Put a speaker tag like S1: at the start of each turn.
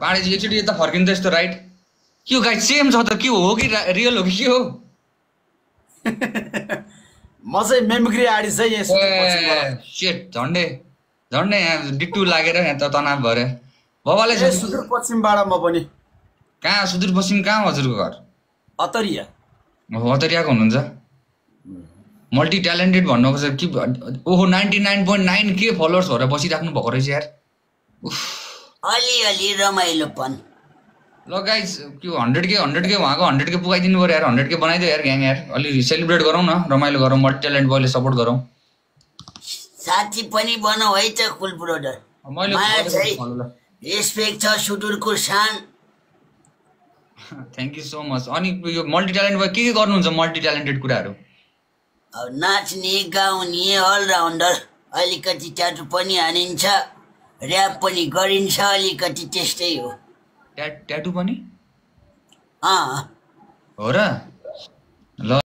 S1: पाडेजी एकचोटि यता फर्किनु त यस्तो राइट के हो गाइस सेम छ त के हो कि रियल हो कि के हो
S2: म चाहिँ मेमग्री आडी चाहिँ यहाँ सुदूरपश्चिमबाट
S1: शिट झन्डे झन्डे यहाँ डिट्टु लागेर यहाँ त तनाव भरे बाबाले
S2: सुदूरपश्चिमबाट म पनि
S1: कहाँ सुदूरपश्चिम कहाँ हो हजुरको घर
S2: अतरिया
S1: अतरियाको हुनुहुन्छ मल्टी ट्यालेन्टेड भन्नुको छ कि ओहो 99.9 के फलोवर्स भएर बसिराख्नु भएको रहेछ यार
S3: अलि रमाइलोपन
S1: ल गाइस के 100K उहाँको 100K पुगाइदिनु पर्यो यार 100K बनाइदियो यार ग्याङ यार अलि सेलिब्रेट गरौँ न रमाइलो गरौँ मल्टी ट्यालेन्ट बोयले सपोर्ट गरौँ
S3: साथी पनि बनाऊ है त कुल ब्रोडर रेस्पेक्ट छ सुदूरको शान
S1: थ्याङ्क यू सो मच अनि यो मल्टी ट्यालेन्ट बोय के गर्नुहुन्छ मल्टी ट्यालेन्टेड कुराहरू
S3: अब नाच्ने गाउने अलराउन्डर अलिकति ट्याटु पनि हानिन्छ र्याप पनि गरिन्छ अलिकति त्यस्तै हो
S1: ट्याटु पनि
S3: अँ
S1: हो र ल